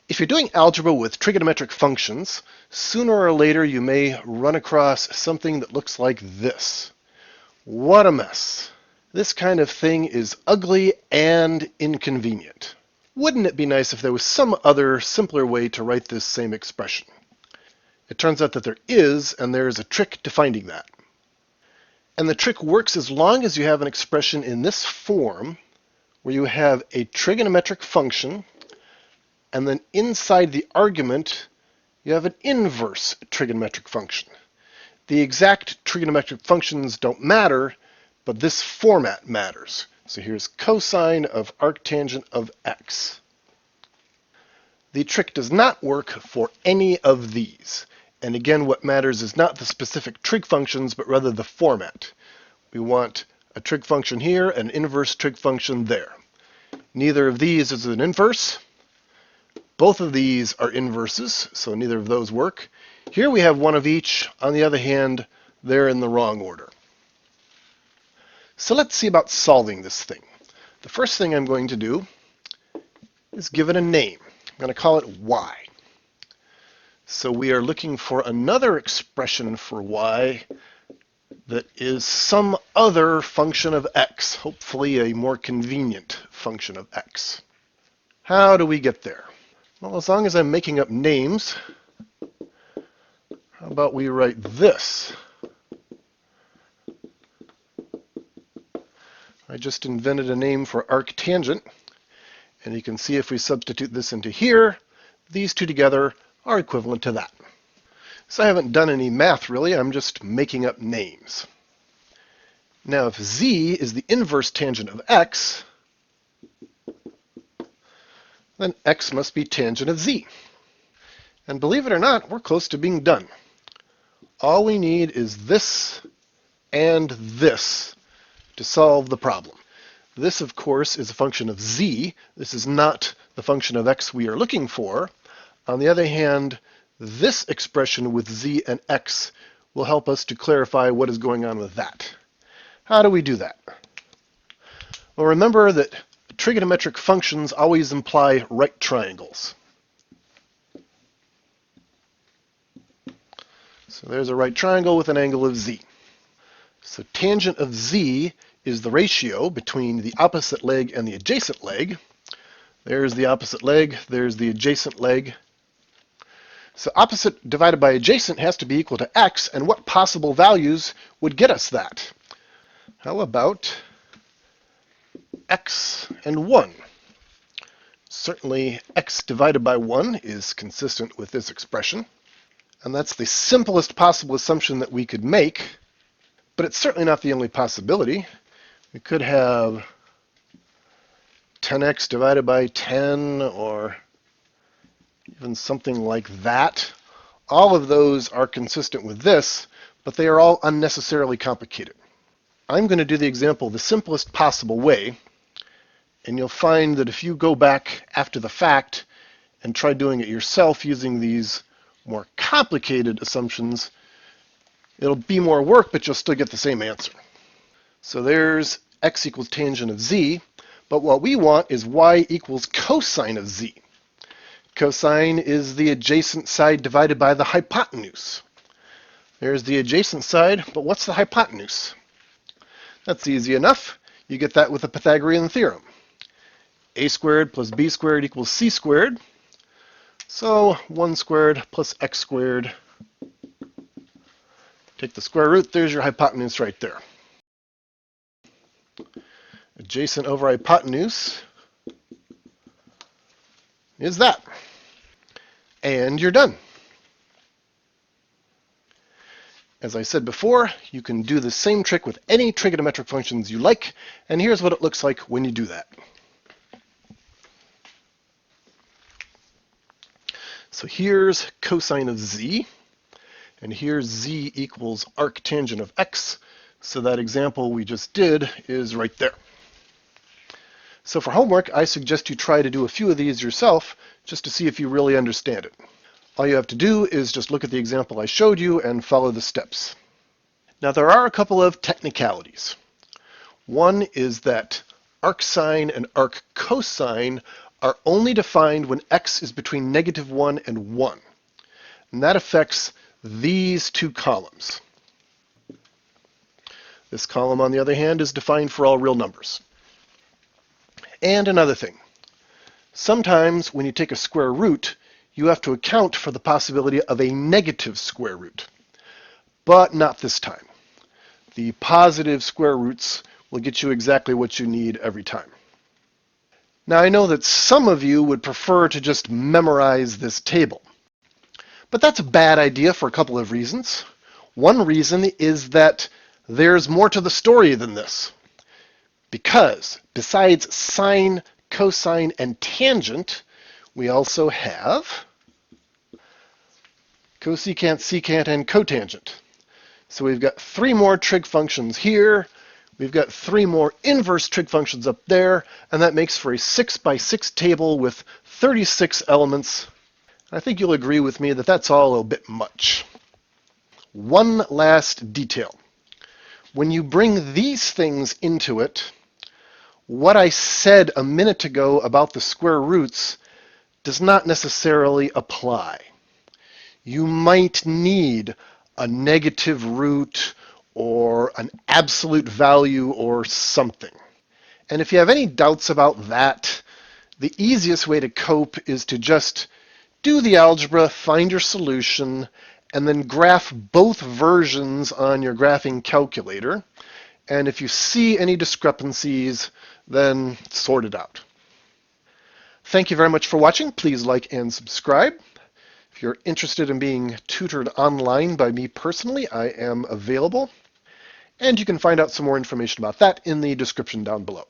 If you're doing algebra with trigonometric functions, sooner or later you may run across something that looks like this. What a mess. This kind of thing is ugly and inconvenient. Wouldn't it be nice if there was some other, simpler way to write this same expression? It turns out that there is, and there's a trick to finding that. And the trick works as long as you have an expression in this form, where you have a trigonometric function, and then inside the argument, you have an inverse trigonometric function. The exact trigonometric functions don't matter, but this format matters. So here's cosine of arctangent of x. The trick does not work for any of these. And again, what matters is not the specific trig functions, but rather the format. We want a trig function here, an inverse trig function there. Neither of these is an inverse. Both of these are inverses, so neither of those work. Here we have one of each. On the other hand, they're in the wrong order. So let's see about solving this thing. The first thing I'm going to do is give it a name. I'm going to call it y. So we are looking for another expression for y that is some other function of x, hopefully a more convenient function of x. How do we get there? Well, as long as I'm making up names, how about we write this? I just invented a name for arctangent, and you can see if we substitute this into here, these two together are equivalent to that. So I haven't done any math really, I'm just making up names. Now if z is the inverse tangent of x, then x must be tangent of z. And believe it or not, we're close to being done. All we need is this and this to solve the problem. This, of course, is a function of z. This is not the function of x we are looking for. On the other hand, this expression with z and x will help us to clarify what is going on with that. How do we do that? Well, remember that trigonometric functions always imply right triangles. So there's a right triangle with an angle of z. So tangent of z is the ratio between the opposite leg and the adjacent leg. There's the opposite leg, there's the adjacent leg. So opposite divided by adjacent has to be equal to x, and what possible values would get us that? How about x and 1? Certainly x divided by 1 is consistent with this expression, and that's the simplest possible assumption that we could make, but it's certainly not the only possibility. We could have 10x divided by 10, or even something like that. All of those are consistent with this, but they are all unnecessarily complicated. I'm going to do the example the simplest possible way, and you'll find that if you go back after the fact and try doing it yourself using these more complicated assumptions, it'll be more work, but you'll still get the same answer. So there's x equals tangent of z, but what we want is y equals cosine of z. Cosine is the adjacent side divided by the hypotenuse. There's the adjacent side, but what's the hypotenuse? That's easy enough. You get that with the Pythagorean theorem. A squared plus b squared equals c squared. So 1 squared plus x squared. Take the square root, there's your hypotenuse right there. Adjacent over hypotenuse is that. And you're done. As I said before, you can do the same trick with any trigonometric functions you like, and here's what it looks like when you do that. So here's cosine of z, and here's z equals arctangent of x, so that example we just did is right there. So for homework, I suggest you try to do a few of these yourself, just to see if you really understand it. All you have to do is just look at the example I showed you and follow the steps. Now there are a couple of technicalities. One is that arcsine and arccosine are only defined when x is between -1 and 1. And that affects these two columns. This column, on the other hand, is defined for all real numbers. And another thing, sometimes when you take a square root, you have to account for the possibility of a negative square root. But not this time. The positive square roots will get you exactly what you need every time. Now I know that some of you would prefer to just memorize this table. But that's a bad idea for a couple of reasons. One reason is that there's more to the story than this. Because besides sine, cosine, and tangent, we also have cosecant, secant, and cotangent. So we've got 3 more trig functions here, we've got 3 more inverse trig functions up there, and that makes for a 6x6 table with 36 elements. I think you'll agree with me that that's all a bit much. One last detail. When you bring these things into it, what I said a minute ago about the square roots does not necessarily apply. You might need a negative root or an absolute value or something. And if you have any doubts about that, the easiest way to cope is to just do the algebra, find your solution, and then graph both versions on your graphing calculator. And if you see any discrepancies, then sort it out. Thank you very much for watching. Please like and subscribe. If you're interested in being tutored online by me personally, I am available. And you can find out some more information about that in the description down below.